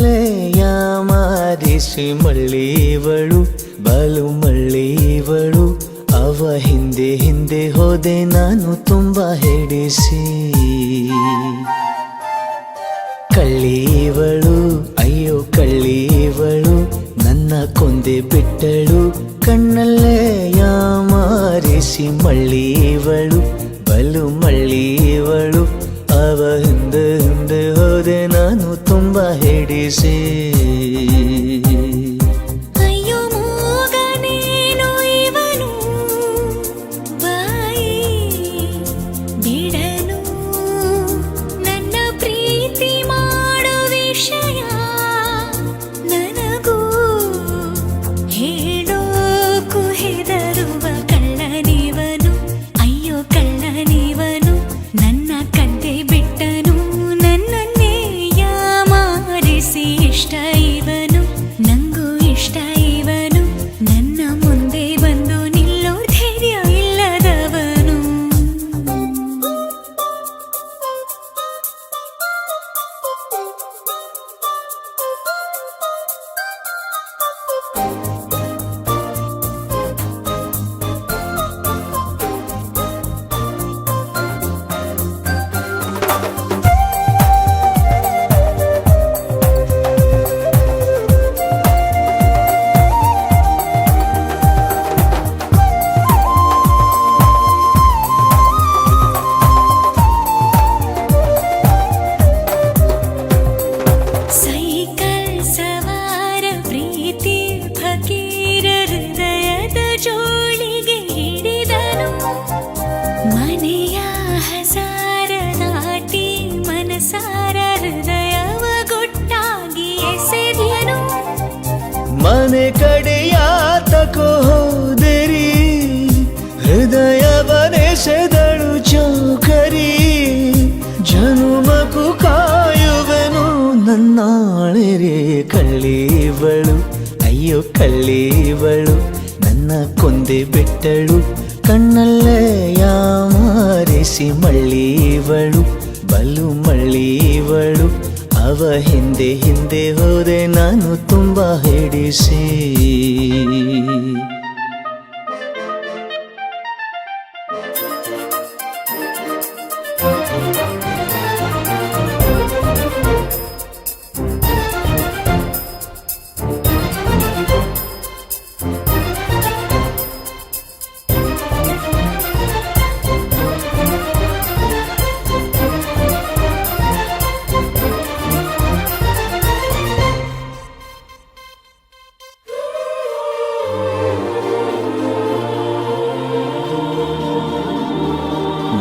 ಕಣ್ಣಲ್ಲೇ ಯಾಮಾರಿಸಿ ಮಳ್ಳಿವಳು ಬಲು ಮಳ್ಳಿವಳು. ಅವ ಹಿಂದೆ ಹಿಂದೆ ಹೋದೆ ನಾನು ತುಂಬ ಹಿಡಿಸಿ. ಕಳ್ಳಿವಳು ಅಯ್ಯೋ ಕಳ್ಳಿವಳು ನನ್ನ ಕೊಂದೆ ಬಿಟ್ಟಳು. ಕಣ್ಣಲ್ಲೇ ಯಾಮಾರಿಸಿ ಮಳ್ಳಿವಳು ಬಲು ಮಳ್ಳಿವಳು. ಅವ ಹಿಂದೆ ಹಿಂದೆ ಹೋದೆ ನಾನು ತುಂಬ ಹಿಡಿಸಿ. ಮನೆ ಕಡೆಯಾತಕೋ ಹೋದಿರಿ ಹೃದಯವನೆಸೆದಳು ಚೌಕರಿ. ಜನುಮಕು ಕಾಯುವೆನು ನನ್ನಾಳೆರೆ. ಕಳ್ಳಿವಳು ಅಯ್ಯೋ ಕಳ್ಳಿವಳು ನನ್ನ ಕೊಂದೆ ಬಿಟ್ಟಳು. ಕಣ್ಣಲ್ಲೇ ಯಾಮಾರಿಸಿ ಮಳ್ಳಿವಳು ಬಲು ಮಳ್ಳಿವಳು. ಅವ ಹಿಂದೆ ಹಿಂದೆ ಹೋದೆ ನಾನು ತುಂಬ ಹಿಡಿಸಿ.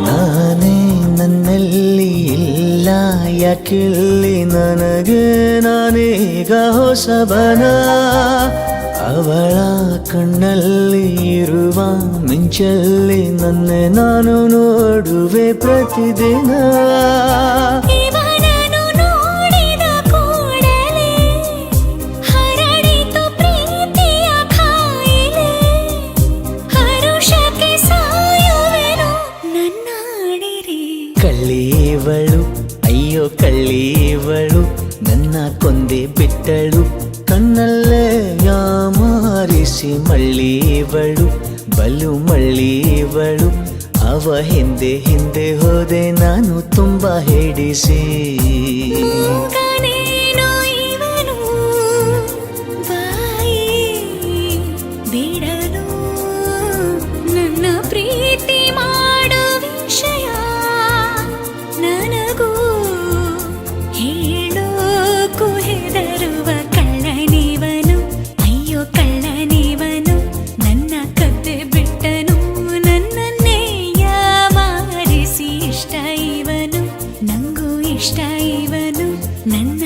ನಾನೇ ನನ್ನಲ್ಲಿ ಇಲ್ಲ ಯಾಕಿಲ್ಲಿ ನನಗೆ ನಾನೀಗ ಹೊಸಬನ. ಅವಳ ಕಣ್ಣಲ್ಲಿ ಇರುವ ಮಿಂಚಲ್ಲಿ ನನ್ನೆ ನಾನು ನೋಡುವೆ ಪ್ರತಿದಿನ. ಕಳ್ಳಿವಳು ಅಯ್ಯೋ ಕಳ್ಳಿವಳು ನನ್ನ ಕೊಂದೆ ಬಿಟ್ಟಳು. ಕಣ್ಣಲ್ಲೇ ಯಾಮಾರಿಸಿ ಮಳ್ಳಿವಳು ಬಲು ಮಳ್ಳಿವಳು. ಅವ ಹಿಂದೆ ಹಿಂದೆ ಹೋದೆ ನಾನು ತುಂಬ ಹಿಡಿಸಿ. ಇಷ್ಟ ಇವನು ನನ್ನ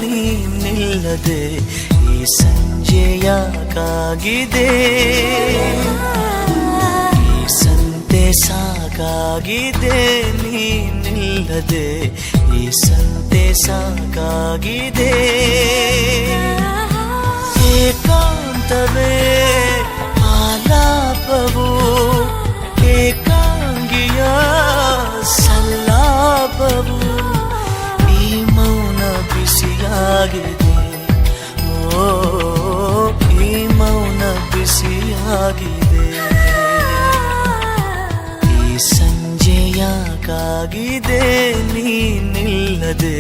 ನೀನಿಲ್ಲದೆ ಈ ಸಂಜೆ ಯಾಕಾಗಿದೆ ಈ ಸಂತೆ ಸಾಕಾಗಿದೆ ನೀನಿಲ್ಲದೆ ಈ ಸಂತೆ ಸಾಕಾಗಿದೆ ಏಕಾಂತವೇ ಆಲಾಪವು ಏಕಾಂಗಿಯ ಸಲ್ಲಾಪವು ಈ ಮೌನ ಬಿಸಿಯಾಗಿದೆ ಓ ಈ ಮೌನ ಬಿಸಿಯಾಗಿದೆ ಈ ಸಂಜೆ ಯಾಕಾಗಿದೆ ನೀನಿಲ್ಲದೆ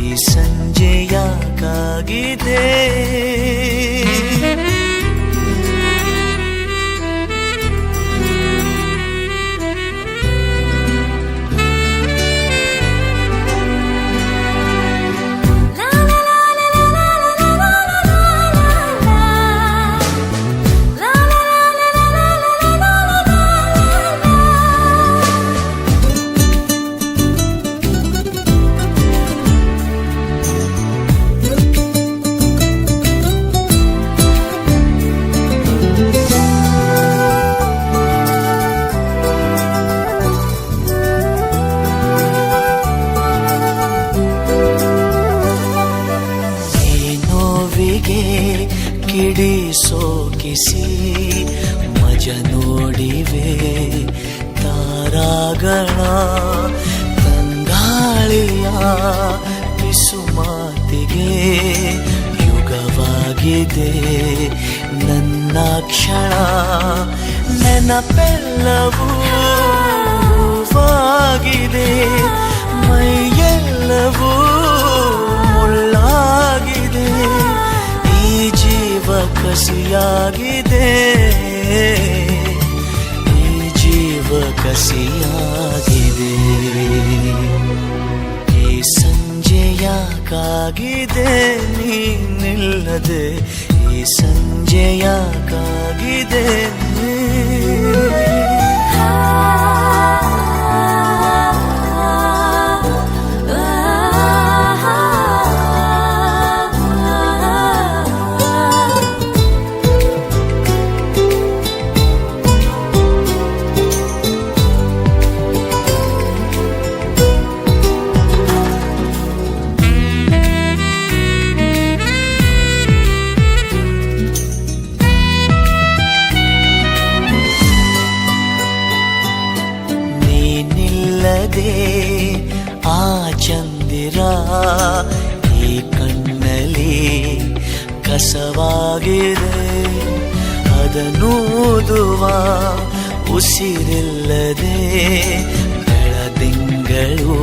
ಈ ಸಂಜೆ ಯಾಕಾಗಿದೆ ಕಿಡಿ ಸೋಕಿಸಿ ಮಜ ನೋಡಿವೆ ತಾರಾಗಳ ತಂಗಾಳಿಯ ಪಿಸು ಮಾತಿಗೆ ಯುಗವಾಗಿದೆ ನನ್ನ ಕ್ಷಣ ನೆನಪೆಲ್ಲವೂ ಹೂವಾಗಿದೆ ಮೈಯೆಲ್ಲವೂ ಮುಳ್ಳಾಗಿದೆ ಈ ಜೀವ ಕಸಿಯಾಗಿದೆ ಈ ಜೀವ ಕಸಿಯಾಗಿದೆ ಈ ಸಂಜೆ ಯಾಕಾಗಿದೆ ನೀನಿಲ್ಲದೆ ಈ ಸಂಜೆ ಯಾಕಾಗಿದೆ ಆ ಚಂದಿರ ಈ ಕಣ್ಣಲ್ಲಿ ಕಸವಾಗಿದೆ ಅದನ್ನೂದುವ ಉಸಿರಿಲ್ಲದೆ ಬೆಳದಿಂಗಳು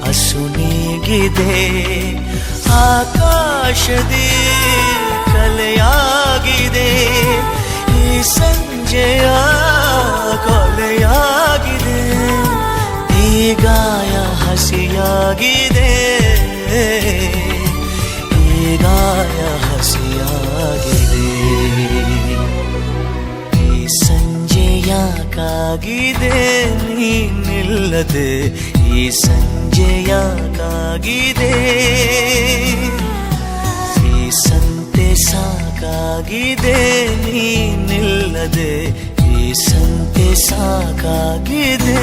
ಅಸುನೀಗಿದೆ ಆಕಾಶದಿ ಕಲೆಯಾಗಿದೆ ಈ ಸಂಜೆಯ ಕೊಲೆಯಾಗಿದೆ ಈ ಗಾಯ ಹಸಿಯಾಗಿದೆ ಈ ಗಾಯ ಹಸಿಯಾಗಿದೆ ಈ ಸಂಜೆ ಯಾಕಾಗಿದೆ ನೀನಿಲ್ಲದೆ ಈ ಸಂಜೆ ಯಾಕಾಗಿದೆ ಈ ಸಂತೆ ಸಾಕಾಗಿದೆ ನೀನಿಲ್ಲದೆ ಈ ಸಂತೆ ಸಾಕಾಗಿದೆ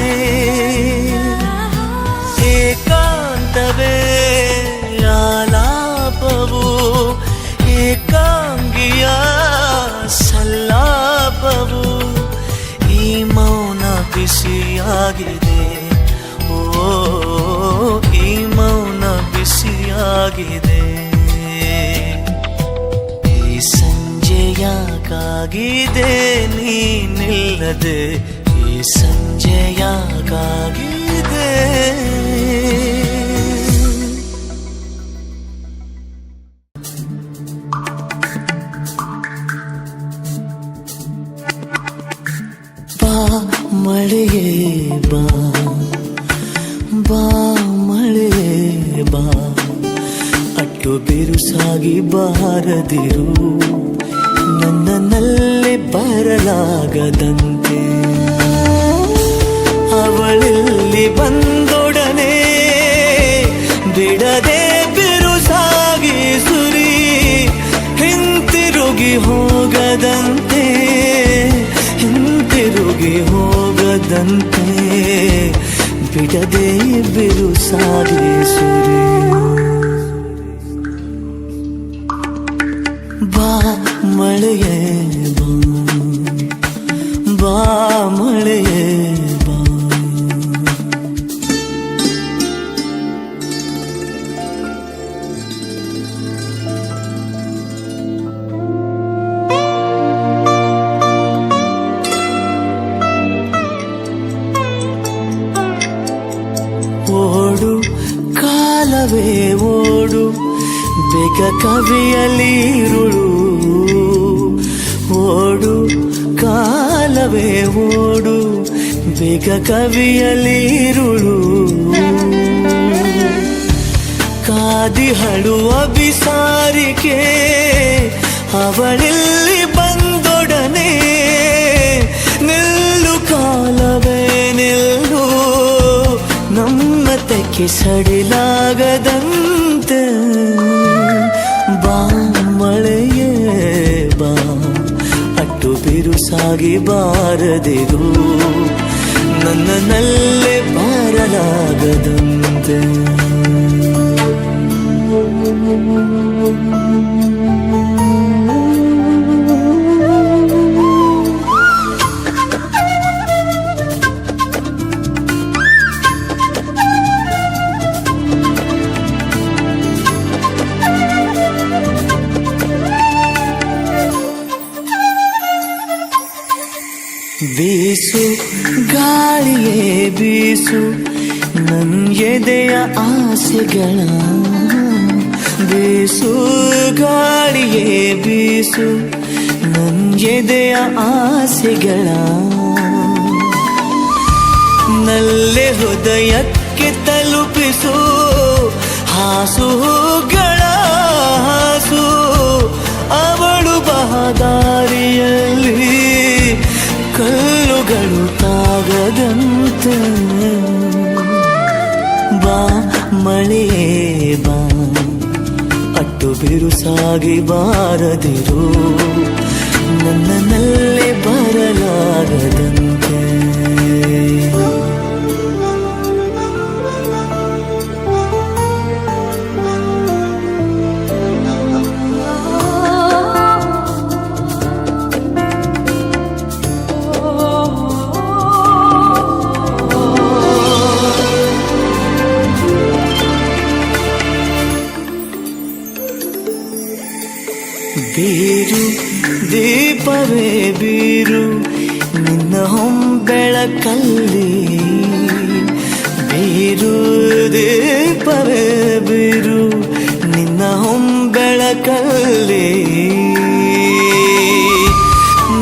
ಏಕಾಂತವೇ ಆಲಾಪವು ಏಕಾಂಗಿಯ ಸಲ್ಲಾಪವು ಈ ಮೌನ ಬಿಸಿಯಾಗಿದೆ ಓ ಈ ಮೌನ ಬಿಸಿಯಾಗಿದೆ ಈ ಸಂಜೆ ಯಾಕಾಗಿದೆ ನೀನಿಲ್ಲದೆ ಈ ಸಂಜೆ ಯಾಕಾಗಿದೆ ಬಾ ಮಳೆಯೇ ಬಾ ಬಾ ಮಳೆಯೇ ಬಾ ಅಟ್ಟು ಬಿರುಸಾಗಿ ಬಾರದಿರು ನನ್ನಲ್ಲಿ ಬರಲಾಗದಂತೆ ಅವಳಲ್ಲಿ ಬಂದೊಡನೆ ಬಿಡದೆ ಹೋಗದಂತೆ ಹಿಂತಿರುಗಿ ಹೋಗದಂತೆ ಬಿಡದೆ ಬಿರುಸಾಗಿ ಸುರಿಯು ಬಾ ಮಳೆಯೇ ಬಾ ಬಾ ಮಳೆಯೇ ಬಾ ಓಡು ಕಾಲವೇ ಓಡು ಬೇಗ ಕವಿಯಲಿರುಳು ಓಡು ಕಾಲವೇ ಓಡು ಬೇಗ ಕವಿಯಲಿರುಳು ಕಾದಿಹಳು ಅಭಿಸಾರಿಕೆ ಅವಳಿಲ್ಲಿ ಬಂದೊಡನೆ ನಿಲ್ಲು ಕಾಲವೇ ನಿಲ್ಲು ನಮ್ಮತಕ್ಕೆ ಸಡಿಲಾಗದಂತೆ ಬಾ ಮಳೆಯೇ ಬಾ ಅಟ್ಟು ಬಿರುಸಾಗಿ ಬಾರದಿರು ನನ್ನಲ್ಲೇ ಬಾರಲಾಗದಂತೆ ಬೀಸು ಗಾಳಿಯೇ ಬೀಸು ನನ್ನೆದೆಯ ಆಸೆಗಳ ಬೀಸು ಗಾಳಿಯೇ ಬೀಸು ನನ್ನೆದೆಯ ಆಸೆಗಳ ನಲ್ಲೆ ಹೃದಯಕ್ಕೆ ತಲುಪಿಸು ಹಾಸುಗಳ ಹಾಸು ಅವಳು ಬಹದಾರಿಯಲ್ಲಿ ಕಲ್ಲುಗಳು ತಾಗದಂತೆ ಬಾ ಮಳೆಯೇ ಬಾ ಅಟ್ಟು ಬಿರುಸಾಗಿ ಬಾರದಿರು ನನ್ನಲ್ಲೇ ಬರಲಾಗದಂತೆ ಬೀರು ದೀಪವೇ ಬೀರು ನಿನ್ನ ಹೊಂಬೆಳಕಲ್ಲಿ ಬೀರು ದೀಪವೇ ಬೀರು ನಿನ್ನ ಹೊಂಬೆಳಕಲ್ಲಿ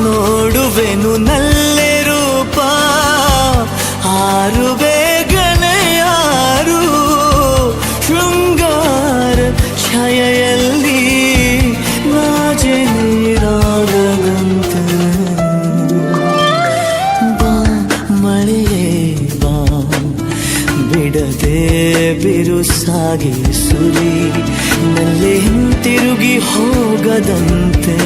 ನೋಡುವೆನು ನಲ್ಲೆ ರೂಪ ಆರು ಬೇಗನೆ ಯಾರು ಶೃಂಗಾರ ಛಾಯೆಯಲ್ಲಿ ನೀರಾಗದಂತೆ ಬಾ ಮಳೆಯೇ ಬಾ ಬಿಡದೆ ಬಿರುಸಾಗಿ ಸುರಿ ನಲ್ಲೇ ಹಿಂತಿರುಗಿ ಹೋಗದಂತೆ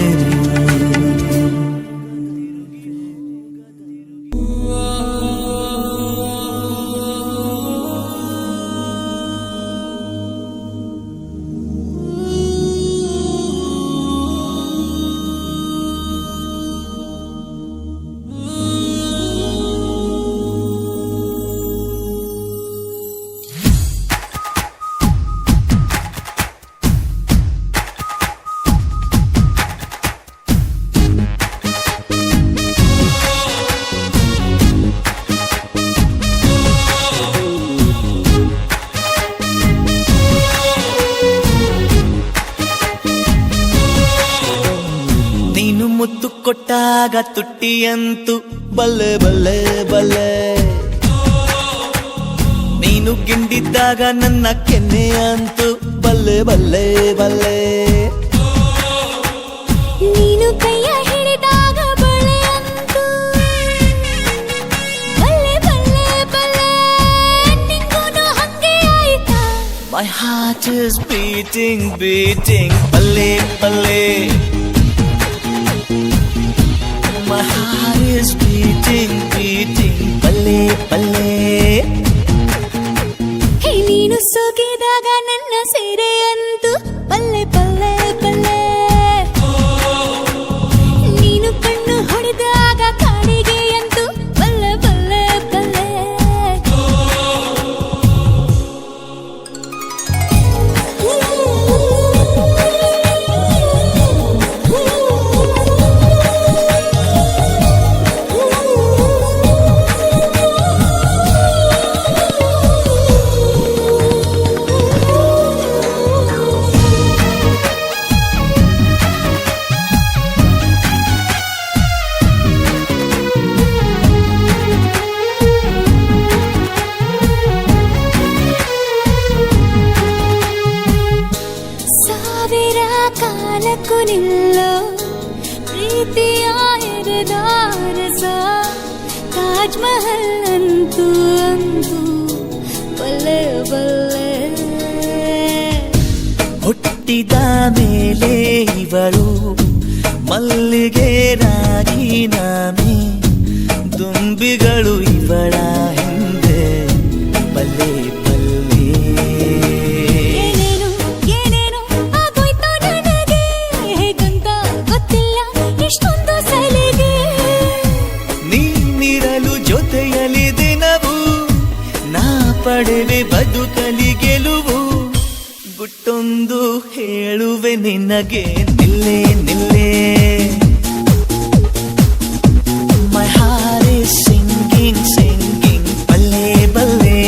ಮುತ್ತು ಕೊಟ್ಟಾಗ ತುಟ್ಟಿಯಂತು ಬಲ್ಲೆ ಬಲ್ಲೆ ಬಲ್ಲೆ ನೀನು ಗಿಂಡಿದ್ದಾಗ ನನ್ನ ಕೆನ್ನೆ ಅಂತು ಬಲ್ಲೆ ಬಲ್ಲೆ ಬಲ್ಲೆ ನೀನು ಕೈಯ ಹಿಡಿದಾಗ ಬಳೆ ಅಂತು ಬಲ್ಲೆ ಬಲ್ಲೆ ಬಲ್ಲೆ ನಿಂಗೂನು ಹಂಗೆ ಆಯ್ತಾ My heart is beating beating ಬಲ್ಲೆ ಬಲ್ಲೆ ತಾಜ್ ಮಹಲ್ ಅಂತೂ ಅಂತೂ ಬಲ್ಲೆ ಬಲ್ಲೆ. ಹುಟ್ಟಿದ ಮೇಲೆ ಇವಳು ಮಲ್ಲಿಗೆ ರಾಜೀನಾಮೆ, ದುಂಬಿಗಳು ಇವಳ ಹಿಂದೆ ಬಲ್ಲೆ ಬಲ್ಲೆ. ಏನೇನು ಏನೇನು ಆಗೋಯ್ತು ನನಗೆ, ಹೇಗಂತ ಗೊತ್ತಿಲ್ಲ ಇಷ್ಟೊಂದು ಸಲಿಗೆ. ನೀನಿರಲು ಜೊತೆಯಲ್ಲಿ ದಿನವು ನಾ ಪಡೆವೆ ಬದುಕಲಿ ಗೆಲುವು. ಗುಟ್ಟೊಂದು ಹೇಳುವೆ ನಿನಗೆ, ನಿಲ್ಲೆ ನಿಲ್ಲೆ. My heart is singing, singing, ಬಲ್ಲೆ ಬಲ್ಲೆ.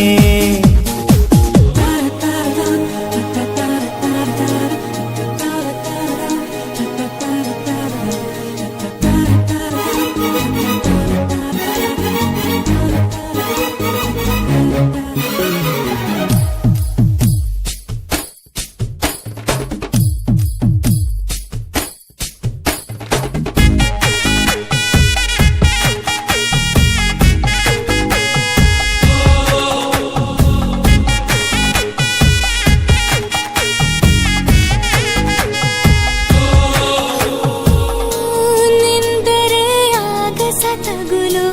ನಿಂದರೆ ಆಗಸ ತಗುಲು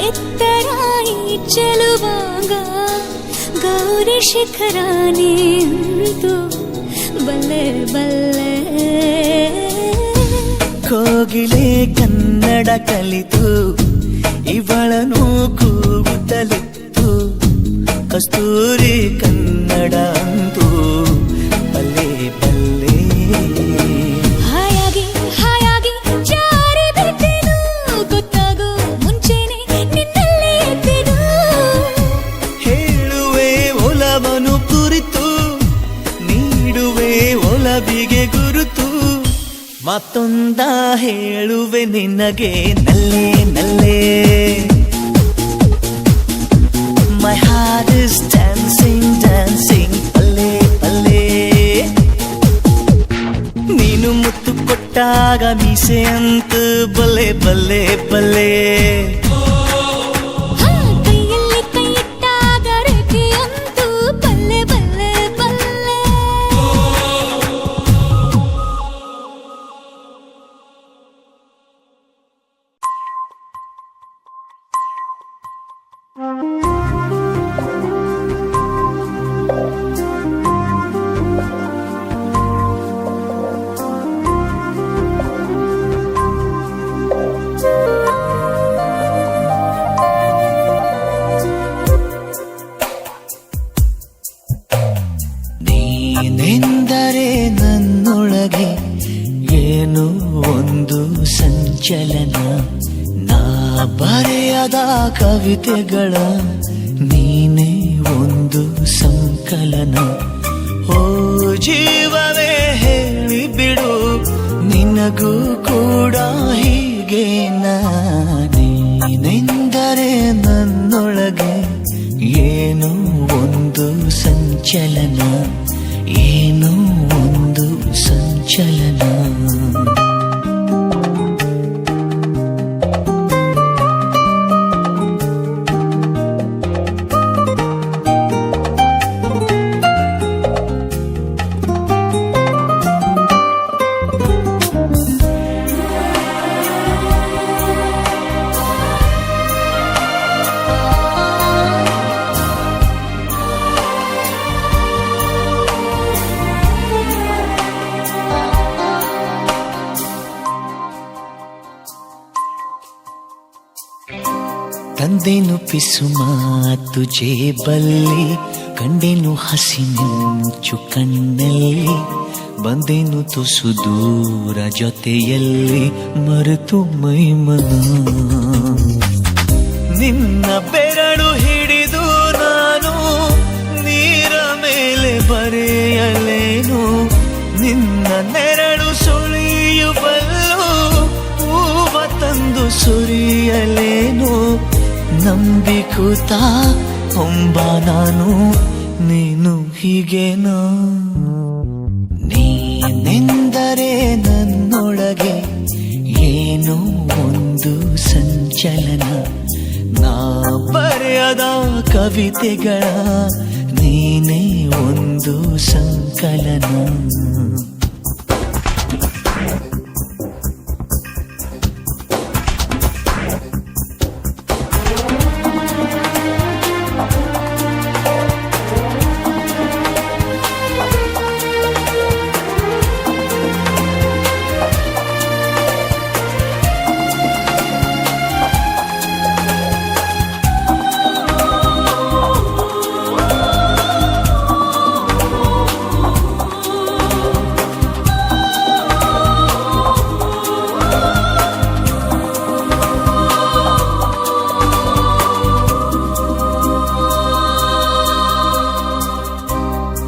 ಎತ್ತರ ಈ ಚೆಲುವಾಗ, ಗೌರಿ ಶಿಖರಾನೇ ಅಂತೂ ಬಲ್ಲೆ ಬಲ್ಲೆ. ಕೋಗಿಲೆ ಕನ್ನಡ ಕಲಿತು ಇವಳನು ಕೂಗುತ್ತಲಿತ್ತು, ಕಸ್ತೂರಿ ಕನ್ನಡ ಅಂತೂ ಬಲ್ಲೆ ಬಲ್ಲೆ. ಹಾಯಾಗಿ ಹಾಯಾಗಿ ಜಾರಿ ಬಿದ್ದೆನು, ಗೊತ್ತಾಗೋ ಮುಂಚೆನೆ ನಿನ್ನಲ್ಲೇ ಎದ್ದೆನು. ಹೇಳುವೆ ಒಲವನು ಕುರಿತು, ನೀಡುವೆ ಒಲವಿಗೆ ಗುರುತು. ಮತ್ತೊಂದ ಹೇಳುವೆ ನಿನಗೆ, ನಲ್ಲೆ ನಲ್ಲೆ. My heart is dancing, dancing, ಬಲ್ಲೆ ಬಲ್ಲೆ. ನೀನು ಮುತ್ತು ಕೊಟ್ಟಾಗ ಮೀಸೆ ಅಂತ ಬಲ್ಲೆ ಬಲ್ಲೆ ಬಲ್ಲೆ. ಹಾ, ಕೈಯಲ್ಲಿ ಕೈ ಇಟ್ಟಾಗ ರೇಖೆ ಅಂತೂ ಬಲ್ಲೆ ಬಲ್ಲೆ ಬಲ್ಲೆ. ನೀನೆಂದರೆ ನನ್ನೊಳಗೆ ಏನೋ ಒಂದು ಸಂಚಲನ, ನಾ ಬರೆಯದ ಕವಿತೆಗಳ ನೀನೇ ಒಂದು ಸಂಕಲನ. ಓ ಜೀವವೇ ಹೇಳಿಬಿಡು, ನಿನಗೂ ಕೂಡ ಹೀಗೆ ನೀನೆಂದರೆ ನನ್ನೊಳಗೆ ಏನೋ ಒಂದು ಸಂಚಲನ, ಏನೋ ಒಂದು ಸಂಚಲನ. ತಂದೆನು ಪಿಸು ಮಾತು ಜೇಬಲ್ಲಿ, ಕಂಡೆನು ಹಸಿ ಮಿಂಚು ಕಣ್ಣಲ್ಲಿ, ಬಂದೆನು ತುಸು ದೂರ ಜೊತೆಯಲ್ಲಿ ಮರೆತು ಮೈಮನ. ನಿನ್ನ ಬೆರಳು ಹಿಡಿದು ನಾನು ನೀರ ಮೇಲೆ ಬರೆಯಲೇನು, ನಿನ್ನ ನೆರಳು ಸುಳಿಯುವಲ್ಲೂ ಹೂವ ತಂದು ಸುರಿಯಲೇನು. ನಂಬಿಕೂತ ಹೊಂಬ ನಾನು, ನೀನು ಹೀಗೇನೋ. ನೀನೆಂದರೆ ನನ್ನೊಳಗೆ ಏನೋ ಒಂದು ಸಂಚಲನ, ನಾ ಬರೆಯದ ಕವಿತೆಗಳ ನೀನೇ ಒಂದು ಸಂಕಲನ.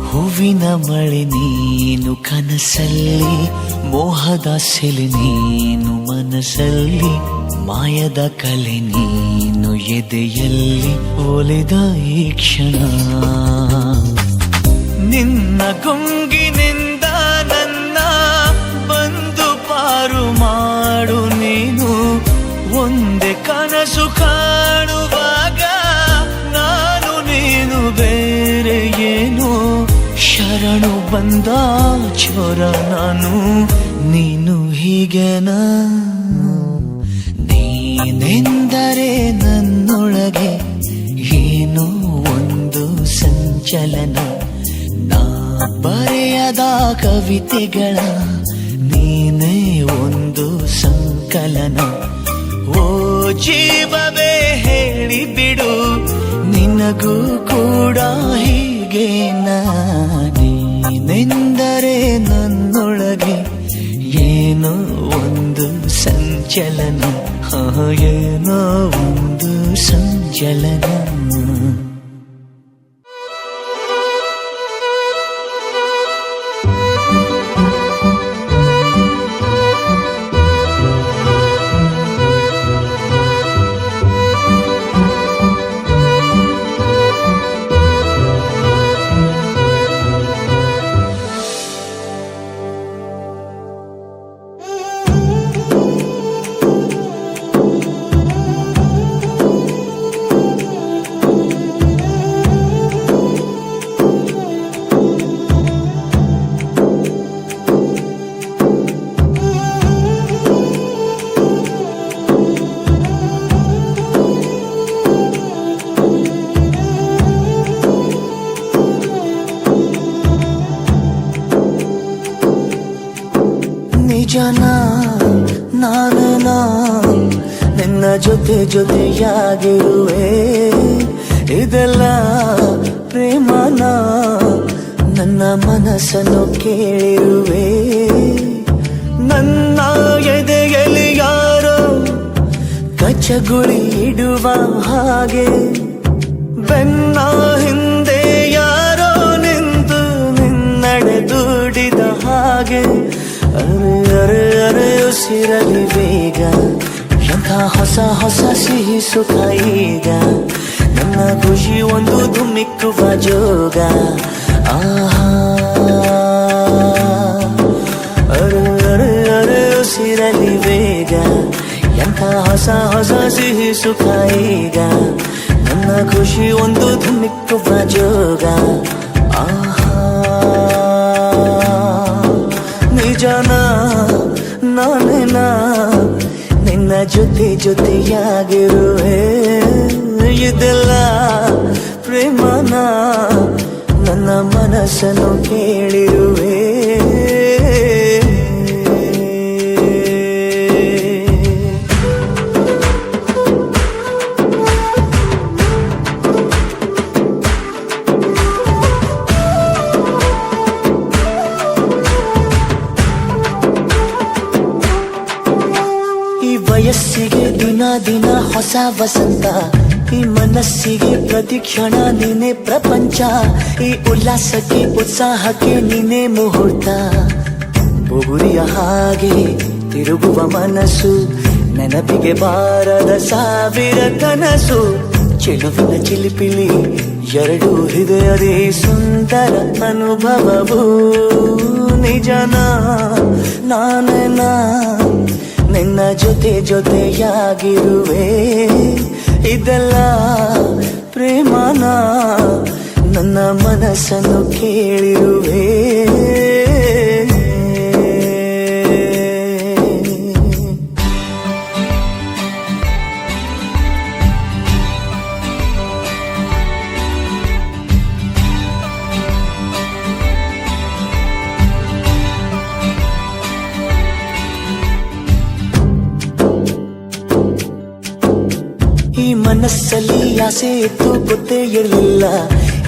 ಹೂವಿನ ಮಳೆ ನೀನು ಕನಸಲ್ಲಿ, ಮೋಹದ ಸೆಲೆ ನೀನು ಮನಸ್ಸಲ್ಲಿ, ಮಾಯದ ಕಲೆ ನೀನು ಎದೆಯಲ್ಲಿ ಒಲಿದ ಈ ಕ್ಷಣ. ನಿನ್ನ ಗುಂಗಿನಿಂದ ನನ್ನ ಬಂದು ಪಾರು ಮಾಡು ನೀನು. ಒಂದೇ ಕನಸು ಕಾಣುವಾಗ ನಾನು ನೀನು ಬೇರೆ ಏನು. ಶರಣು ಬಂದ ಚೋರ ನಾನು, ನೀನು ಹೀಗೆನಾ. ನೀನೆಂದರೆ ನನ್ನೊಳಗೆ ಏನೋ ಒಂದು ಸಂಚಲನ. ನಾ ಬರೆಯದ ಕವಿತೆಗಳ ನೀನೇ ಒಂದು ಸಂಕಲನ. ಓ ಜೀವವೇ ಹೇಳಿಬಿಡು, ನಿನಗೂ ಕೂಡ ಹೀಗೇನಾ. ನೀನೆಂದರೆ ನನ್ನೊಳಗೆ ಏನೋ ಒಂದು ಸಂಚಲನ, ಏನೋ ಒಂದು ಸಂಚಲನ. ನಿಜನ ನಾನನ ನಿನ್ನ ಜೊತೆ ಜೊತೆಯಾಗಿರುವೆ. ಇದೆಲ್ಲ ಪ್ರೇಮನ ನನ್ನ ಮನಸ್ಸನ್ನು ಕೇಳಿರುವೆ. ನನ್ನ ಎದೆಯಲ್ಲಿ ಯಾರೋ ಕಚ್ಚಗುಳಿ ಇಡುವ ಹಾಗೆ, ಬೆನ್ನ ಹಿಂದೆ ಯಾರೋ ನಿಂತು ನಿನ್ನಡೆ ದುಡಿದ ಹಾಗೆ. ಅರೆ ಅರೆ ಅರೆ ಉಸಿರಲಿ ಬೇಗ, ಎಂಥ ಹೊಸ ಹೊಸ ಸಿಹಿ ಸುಖ ಈಗ. ನನ್ನ ಖುಷಿ ಒಂದು ಧುಮ್ಮಿಕ್ಕುವ ಜೋಗ. ಆಹಾ ಅರೆ ಅರೆ ಅರೆ ಉಸಿರಲಿ ಬೇಗ, ಎಂಥ ಹೊಸ ಹೊಸ ಸಿಹಿ ಸುಖ ಈಗ. ನನ್ನ ಖುಷಿ ಒಂದು ಧುಮ್ಮಿಕ್ಕುವ ಜೋಗ. ಆಹಾ ನಿಜನ ನಾನೇನ ನಿನ್ನ ಜೊತೆ ಜೊತೆಯಾಗಿರುವೆ. ಇದೆಲ್ಲ ಪ್ರೇಮನ ನನ್ನ ಮನಸ್ಸನ್ನು ಕೇಳಿರುವೆ. ವಯಸ್ಸಿಗೆ ದಿನ ದಿನ ಹೊಸ ವಸಂತ, ಈ ಮನಸ್ಸಿಗೆ ಪ್ರತಿಕ್ಷಣ ನೀನೆ ಪ್ರಪಂಚ. ಈ ಉಲ್ಲಾಸಕ್ಕೆ ಉತ್ಸಾಹಕ್ಕೆ ನೀನೆ ಮುಹೂರ್ತ. ಬುಗುರಿಯ ಹಾಗೆ ತಿರುಗುವ ಮನಸ್ಸು, ನೆನಪಿಗೆ ಬಾರದ ಸಾವಿರ ಕನಸು. ಚೆಲುವಿನ ಚಿಲಿಪಿಲಿ ಎರಡು ಹೃದಯದೇ ಸುಂದರ ಅನುಭವವು. ನಿಜನ ನಾನೇನ ನಿನ್ನ ಜೊತೆ ಜೊತೆಯಾಗಿರುವೆ. ಇದೆಲ್ಲ ಪ್ರೇಮನ ನನ್ನ ಮನಸ್ಸನ್ನು ಕೇಳಿರುವೆ ಈ ಮನಸ್ಸಲ್ಲಿ ಆಸೆ ಇತ್ತು ಗೊತ್ತೇ ಇರಲಿಲ್ಲ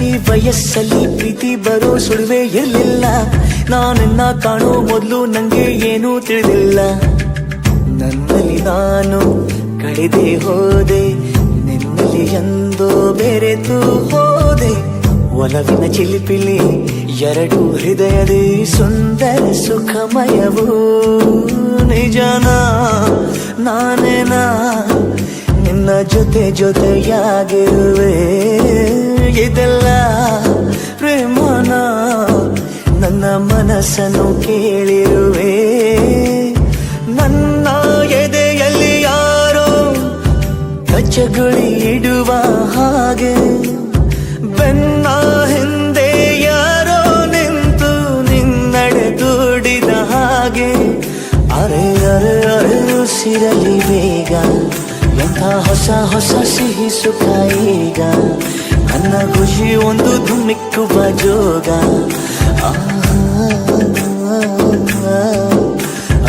ಈ ವಯಸ್ಸಲ್ಲಿ ಪ್ರೀತಿ ಬರೋ ಸುಳಿವೇ ಇರಲಿಲ್ಲ ನಾನನ್ನ ಕಾಣೋ ಮೊದಲು ನಂಗೆ ಏನೂ ತಿಳಿದಿಲ್ಲ ನನ್ನಲ್ಲಿ ನಾನು ಕಳೆದೇ ಹೋದೆ ನಿನ್ನಲ್ಲಿ ಎಂದೋ ಬೆರೆತು ಹೋದೆ ಒಲವಿನ ಚಿಲಿಪಿಲಿ ಎರಡು ಹೃದಯದಿ ಸುಂದರ ಸುಖಮಯವು ನಿಜನ ನಾನೇನಾ ನಿನ್ನ ಜೊತೆ ಜೊತೆಯಾಗಿರುವೆ ಇದೆಲ್ಲ ಪ್ರೇಮನ ನನ್ನ ಮನಸ್ಸನ್ನು ಕೇಳಿರುವೆ ನನ್ನ ಎದೆಯಲ್ಲಿ ಯಾರೋ ಕಚ್ಚಗುಳಿ ಇಡುವ ಹಾಗೆ ಬೆನ್ನ ಹಿಂದೆ ಯಾರೋ ನಿಂತು ನಿನ್ನಡೆ ದುಡಿದ ಹಾಗೆ ಅರೆ ಅರೆ ಅರೆ ಉಸಿರಲಿ ಬೇಗ ಎಂಥ ಹೊಸ ಹೊಸ ಸಿಹಿ ಸುಖ ಈಗ ನನ್ನ ಖುಷಿ ಒಂದು ಧುಮ್ಮಿಕ್ಕುವ ಜೋಗ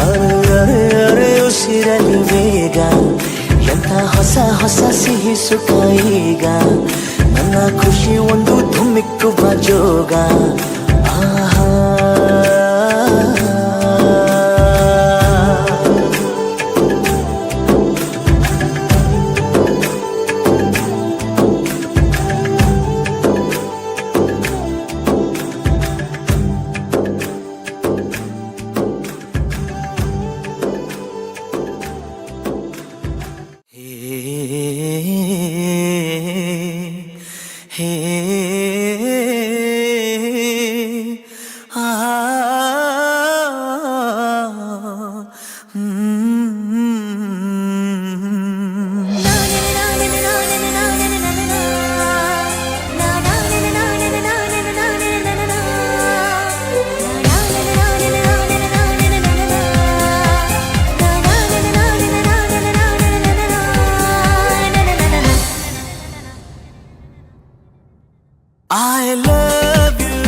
ಅರೆ ಅರೆ ಅರೆ ಉಸಿರಲಿ ಬೇಗ ಎಂಥ ಹೊಸ ಹೊಸ ಸಿಹಿ ಸುಖ ಈಗ ನನ್ನ ಖುಷಿ ಒಂದು ಧುಮ್ಮಿಕ್ಕುವ ಜೋಗ ಆಹಾ I love you,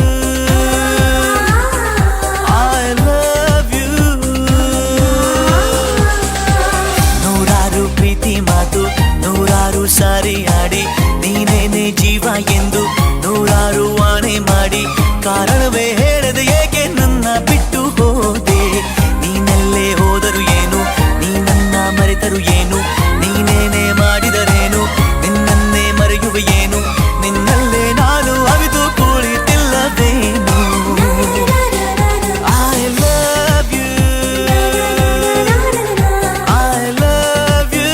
I love you. ನೂರಾರು ಪ್ರೀತಿ ಮಾತು ನೂರಾರು ಸಾರಿ ಆಡಿ ನೀನೇನೆ ಜೀವ ಎಂದು ನೂರಾರು ಆಣೆ ಮಾಡಿ ಕಾರಣವೇ ಹೇಳದೆ ಏಕೆ ನನ್ನ ಬಿಟ್ಟು ಹೋದೆ ನೀನೆಲ್ಲೇ ಹೋದರು ಏನು ನೀ ನನ್ನ ಮರೆತರು ಏನು ನೀನೇನೆ ಮಾಡಿದರೇನು ನಿನ್ನನ್ನೇ ಮರೆಯುವೆ ಏನು ನಿನ್ನಲ್ಲೇ ನಾನು ಅವಿದು ಕುಳಿತಿಲ್ಲವೇನು I love you, I love you.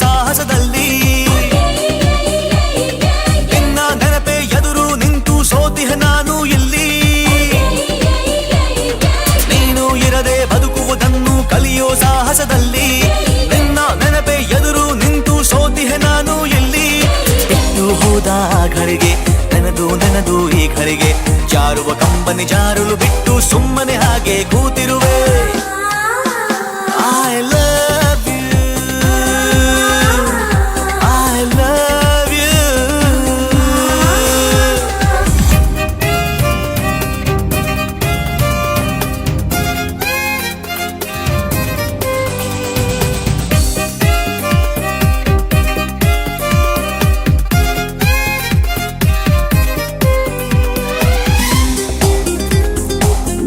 ಸಾಹಸದಲ್ಲಿ ನಿನ್ನ ನೆನಪೆ ಎದುರು ನಿಂತು ಸೋತಿಹ ನಾನು ಇಲ್ಲಿ ನೀನು ಇರದೆ ಬದುಕುವುದನ್ನು ಕಲಿಯೋ ಸಾಹಸದಲ್ಲಿ ನಿನ್ನ ನೆನಪೆ ಎದುರು ನಿಂತು ಸೋತಿಹ ನಾನು ಇಲ್ಲಿ ಬಿಟ್ಟು ಹೋದ ಘಳಿಗೆ ನೆನೆದು ಈ ಘಳಿಗೆ ಜಾರುವ ಕಂಬನಿ ಜಾರಲು ಬಿಟ್ಟು ಸುಮ್ಮನೆ ಹಾಗೆ ಕೂತಿರುವೆ I love you, I love you.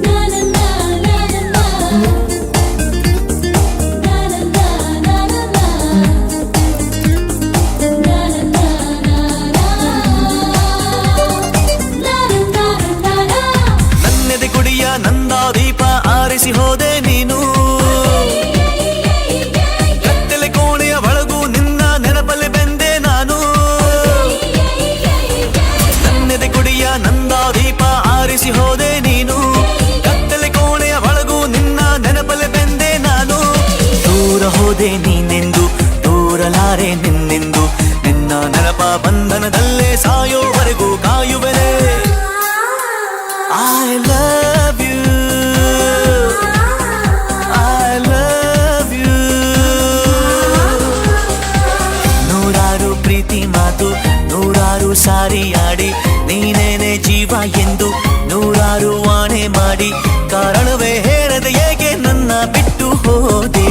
Na na na na na ಹೋದೆ ನೀನೆಂದು ದೂರಲಾರೆ ನಿನ್ನೆಂದು ನಿನ್ನ ನೆನಪ ಬಂಧನದಲ್ಲೇ ಸಾಯೋವರೆಗೂ ಕಾಯುವೆನೆ I love you I love you ನೂರಾರು ಪ್ರೀತಿ ಮಾತು ನೂರಾರು ಸಾರಿ ಆಡಿ ನೀನೇನೆ ಜೀವ ಎಂದು ನೂರಾರು ಆಣೆ ಮಾಡಿ ಕಾರಣವೇ ಹೇಳದೆ ಏಕೆ ನನ್ನ ಬಿಟ್ಟು ಹೋದೆ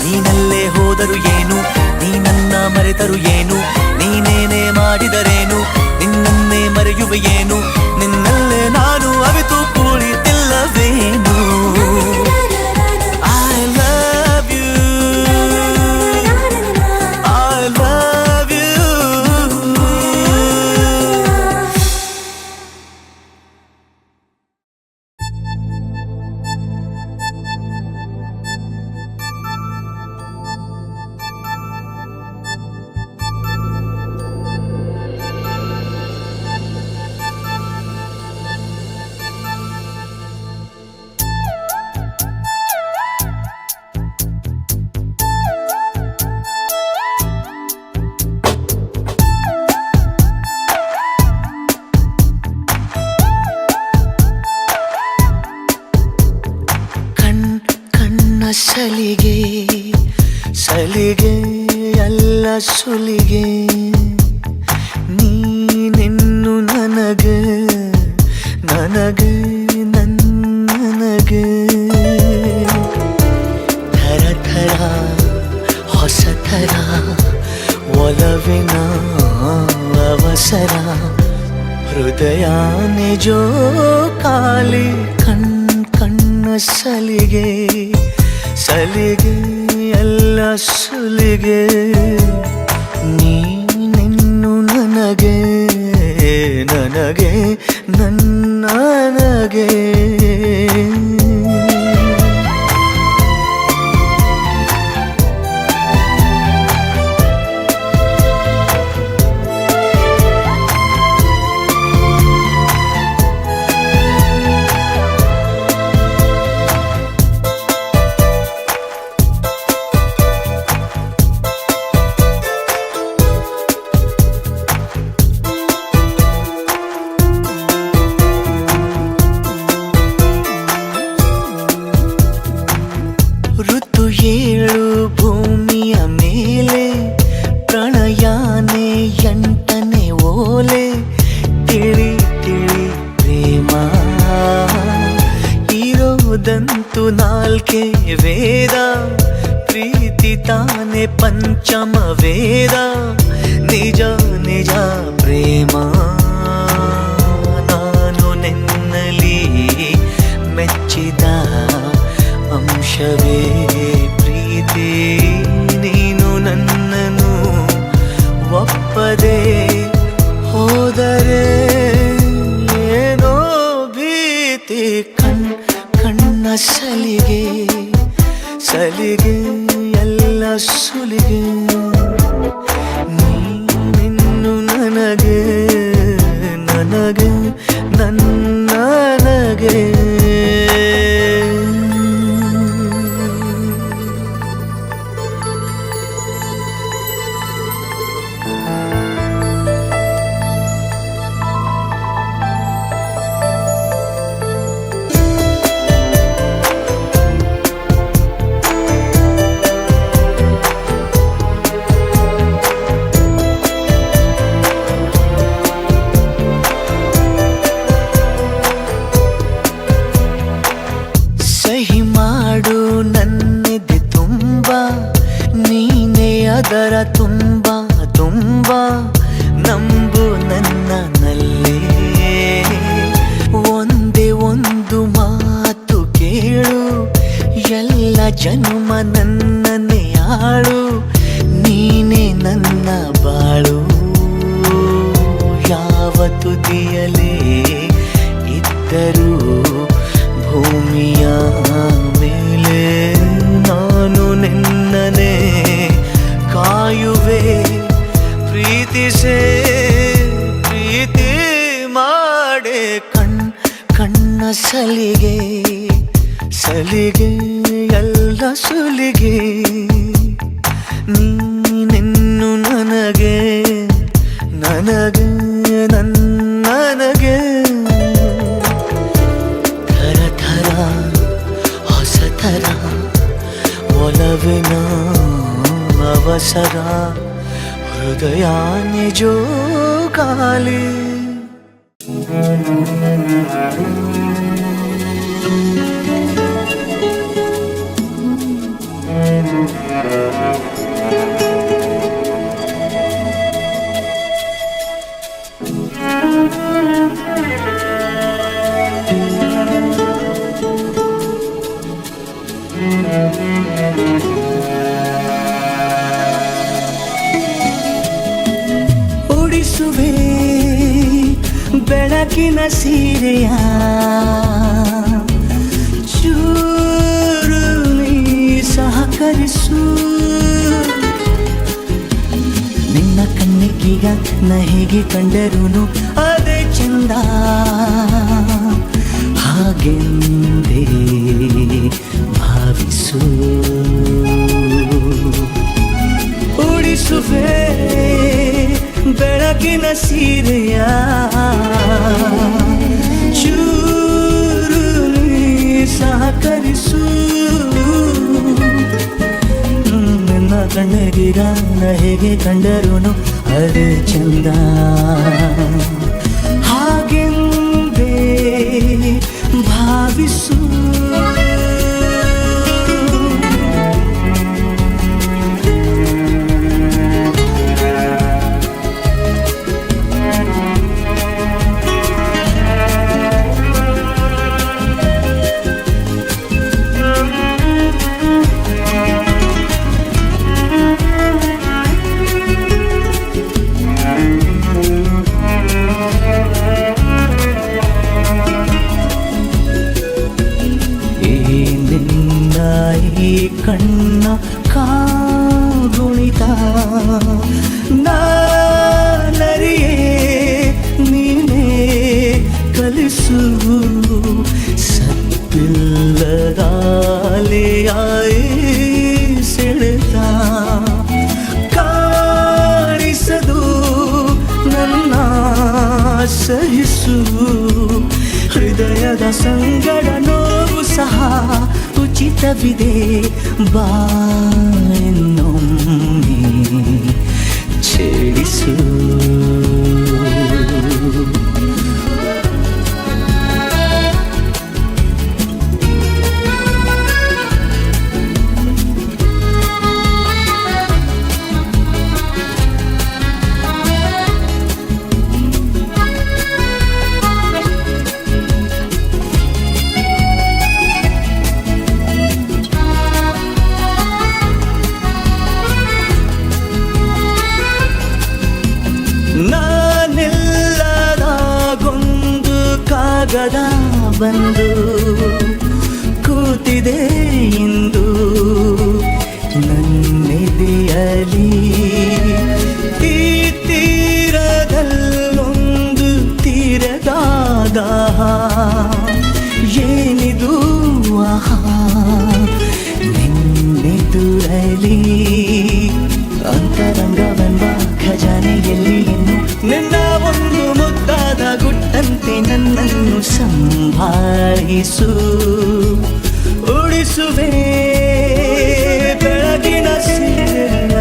ನೀನಲ್ಲೇ ಹೋದರು ಏನು ನೀನನ್ನ ಮರೆತರು ಏನು ನೀನೇನೇ ಮಾಡಿದರೇನು ನಿನ್ನನ್ನೇ ಮರೆಯುವೆ ಏನು ನಿನ್ನಲ್ಲೇ ನಾನು ಅವಿತು ಕುಳಿತಿಲ್ಲವೇನು I love you I love you ಸಲಿಗೆ ಸಲಿಗೆ ಎಲ್ಲ ಸುಲಿಗೆ ನೀನೆನ್ನು ನನಗೆ ನನಗೆ ನನಗೆ ಥರ ಥರ ಹೊಸ ಥರ ಒಲವಿನ ಅವಸರ ಹೃದಯ ನಿಜೋ ಕಾಲಿ ಕಣ್ಣ ಸಲಿಗೆ ಸಲಿಗೆ ಎಲ್ಲ ಸುಲಿಗೆ ನೀನೆನ್ನು ನನಗೆ ನನಗೆ ನನಗೆ ಋತು ಏಳು ಭೂಮಿಯ ಮೇಲೆ ಪ್ರಣಯಾನೆ ಎಂಟನೆ ಓಲೆ ತಿಳಿ ತಿಳಿ ಪ್ರೇಮ ಇರೋದಂತೂ ನಾಲ್ಕೆ ವೇದ ಪ್ರೀತಿ ತಾನೆ ಪಂಚಮ ವೇದ ನಿಜ ನಿಜ ಪ್ರೇಮ ನಾನು ನಿನ್ನಲಿ ಮೆಚ್ಚಿದ ಅಂಶವೇ ಪ್ರೀತಿ ನೀನು ನನ್ನನ್ನು ಒಪ್ಪದೆ ಹೋದರೆ ಏನೋ ಭೀತಿ ಕಣ್ಣ ಸಲಿಗೆ ಸಲಿಗೆ ಎಲ್ಲ ಸುಲಿಗೆ ನೀನಿನ್ನು ನನಗೆ ನನಗೆ ನನಗೆ ಅದರ ತುಂಬ ತುಂಬ ನಂಬು ನನ್ನಲ್ಲೇ ಒಂದೇ ಒಂದು ಮಾತು ಕೇಳು ಎಲ್ಲ ಜನ್ಮ ನನ್ನನ್ನೇ ಆಳು ನೀನೇ ನನ್ನ ಬಾಳು ಯಾವ ತುದಿಯಲೇ ಇದ್ದರೂ ಭೂಮಿಯ ಮೇಲೆ ನಾನು ನಿನ್ನನೇ ಕಾಯುವೆ ಪ್ರೀತಿಸೇ ಪ್ರೀತಿ ಮಾಡೆ ಕಣ್ಣ ಸಲಿಗೆ ಸಲಿಗೆ ಎಲ್ಲ ಸುಲಿಗೆ ನೀನಿನ್ನು ನನಗೆ ನನಗೆ ನನಗೆ ಥರ ಥರ ಹೊಸ ಥರ ಒಲವಿನ ಅವಸರ ಹೃದಯ ನಿಜೋಗಾಲಿ ಉಡಿಸುವೆ ಬೆಳಕಿನ ಸೀರೆಯ ಚೂರು ನೀ ಸಹಕರಿಸು ನಿನ್ನ ಕಣ್ಣಿಗೀಗ ನ ಹೇಗೆ ಕಂಡರೂ ಅದೇ ಚಂದ ಹಾಗೆಂದೇ ಭಾವಿಸು ಉಡಿಸುವೆ ಬೆಳಕಿನ ಸೀರೆಯ ಚೂರು ನೀ ಸಹಕರಿಸು ನನ್ನ ಕಣ್ಣಿಗೀಗ ನ ಹೇಗೆ ಕಂಡರೂ ಅದೇ ಚಂದ ಹಾಗೆಂದೇ ಭಾವಿಸು ಕಣ್ಣ ಕಾಗುಣಿತ ನಾನರಿಯೇ ನೀನೇ ಕಲಿಸು ಸತ್ತಿಲ್ಲದಾಲಿಯಾಯಿ ಸೆಳೆತ ಕಾಣಿಸದು ನನ್ನ ಸಹಿಸು ಹೃದಯದ ಸಂಗಡ ನೋವು ಸಹ ಉಚಿತವಿದೆ ಬಾಯನ್ನೊಮ್ಮೆ ಛೇಡಿಸು ಕಾಗದ ಬಂದು ಕೂತಿದೆ ಇಂದು ನನ್ನೆದೆಯಲಿ ಈ ತೀರದಲ್ಲೊಂದು ತೀರದಾದ ಏನಿದು ಆಹಾ ನಿನ್ನೆದುರಲಿ ಅಂತರಂಗವೆಂಬ ಖಜಾನೆಯಲ್ಲಿ ಇನ್ನು ನಿನ್ನ ಒಂದು ಮುದ್ದಾದ ಗುಟ್ಟಂತೆ ನನ್ನನ್ನು ಸಂಭಾಳಿಸು ಉಳಿಸುವೆ ಬೆಳಗಿನ ಸೀರೆಯ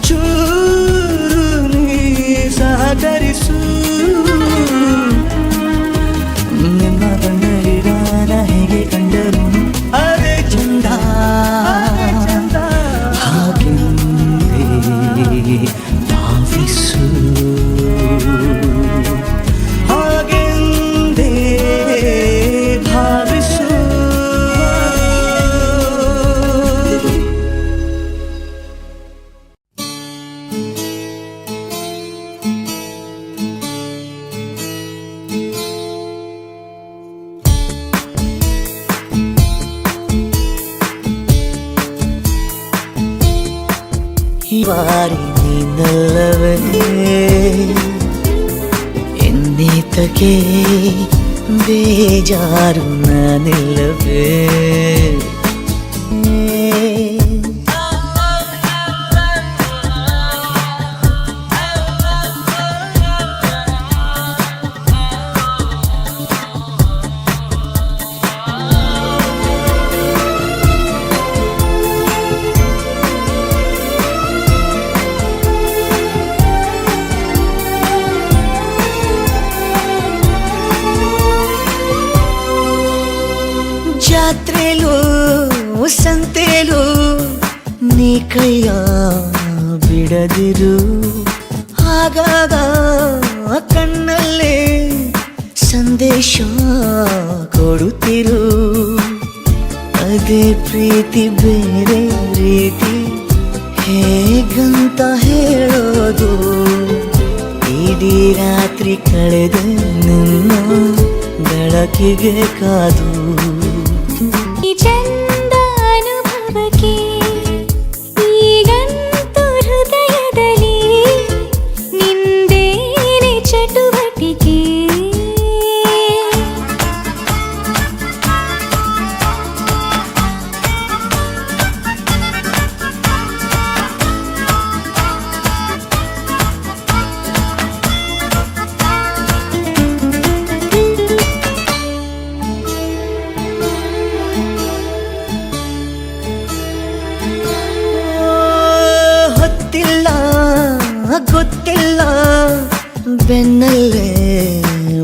ಚೂರು ನೀ ಸಹಕರಿಸು ನಿನ್ನ ಕಣ್ಣರಿಗಾರ ಹೇಗೆ ಕಂಡರು ಅದೇ ಚಂದ ಹಾಗೆಂದೇ ಭಾವಿಸು ಹಾಗೆಂದೇ ಭಾವಿಸು ಈ ಬಾರಿ ನೀನಲ್ಲವೇ ಎನ್ನೇತಕ್ಕೆ ಬೇಜಾರು ನಾನಿಲ್ಲವೇ ಜಾತ್ರೆಲು ಸಂತೆಲು ನೀ ಕೈಯ ಬಿಡದಿರು, ಆಗಾಗ ಕಣ್ಣಲ್ಲೇ ಸಂದೇಶ ಕೊಡುತ್ತಿರು. ಅದೇ ಪ್ರೀತಿ ಬೇರೆ ರೀತಿ ಹೇಗಂತ ಹೇಳೋದು, ಇಡೀ ರಾತ್ರಿ ಕಳೆದ ನಿನ್ನ ಬೆಳಕಿಗೆ ಕಾದು. ಈ ಚಂದ ಅನುಭವಕ್ಕೆ ಈಗಂತೂ ಹೃದಯದಲ್ಲಿ ನಿಂದೇನೆ ಚಟುವಟಿಕೆ. ಹೊತ್ತಿಲ್ಲ ಗೊತ್ತಿಲ್ಲ ಬೆನ್ನಲ್ಲೇ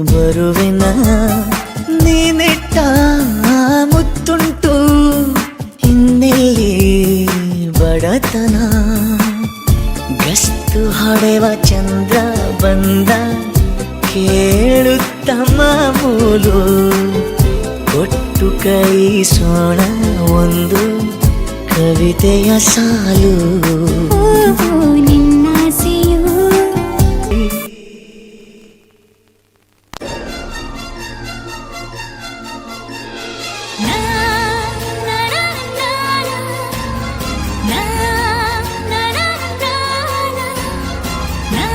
ಬರುವೆನ, ನೀನಿಟ್ಟ ಮುತ್ತುಂಟು ಇನ್ನೆಲ್ಲಿ ಬಡತನ. ಗಸ್ತು ಹೊಡೆವ ಚಂದ್ರ ಬಂದ ಕೇಳುತ್ತ ಮಾಮೂಲು, ಕೊಟ್ಟು ಕೈಸೋಣ ಒಂದು ಕವಿತೆಯ ಸಾಲು. ಓಹೋ ನಿನ್ನಾಸೆಯು ನಾ ನಾ ನಾ ನಾ ನಾ ನಾ ನಾ ನಾ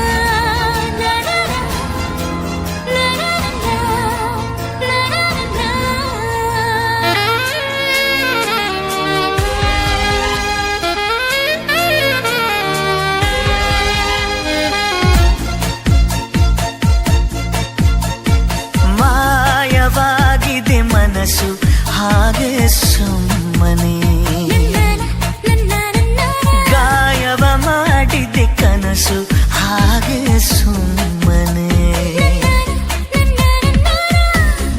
ಮಾಯವಾಗಿದೆ ಮನಸ್ಸು ಹಾಗೆ ಸುಮ್ಮನೆ, ಗಾಯವ ಮಾಡಿದೆ ಕನಸು ಹಾಗೆ ಸುಮ್ಮನೆ.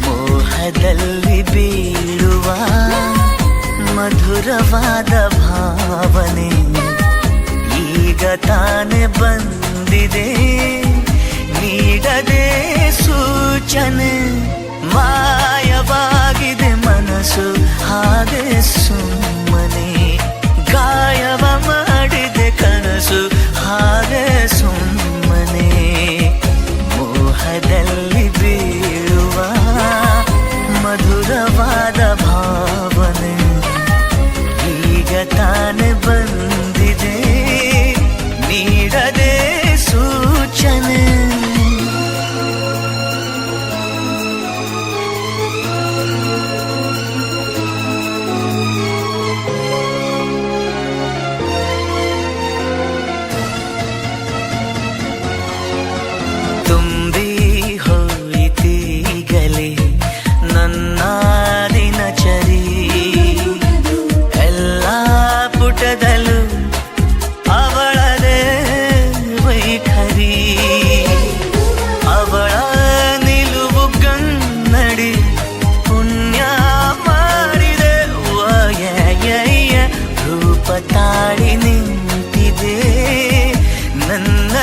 ಮೋಹದಲ್ಲಿ ಬೀಳುವ ಮಧುರವಾದ ಭಾವನೆ ಈಗ ತಾನೇ ಬಂದಿದೆ, ನೀಡದೆ ಸೂಚನೆ. ಮಾಯವಾಗಿದೆ ಮನಸ್ಸು ಹಾಗೆ ಸುಮ್ಮನೆ, ಗಾಯವ ಮಾಡಿದೆ ಕನಸು ಹಾಗೆ ಸುಮ್ಮನೆ. ಮೋಹದಲ್ಲಿ ಬೀಳುವ ಮಧುರವಾದ ಭಾವನೆ ಈಗ ತಾನೇ ಬಂದಿದೆ, ನೀಡದೆ ಸೂಚನೆ. ತುಂಬಿ ಹೋಯಿತೀಗಲೇ ನನ್ನ ದಿನಚರಿ, ಎಲ್ಲ ಪುಟದಲ್ಲೂ ಅವಳದೇ ವೈಖರಿ. ಅವಳ ನಿಲುವು ಗನ್ನಡಿ ಪುಣ್ಯ ಮಾಡಿದೆ, ರೂಪ ತಾಳಿ ನಿಂತಿದೆ ನನ್ನ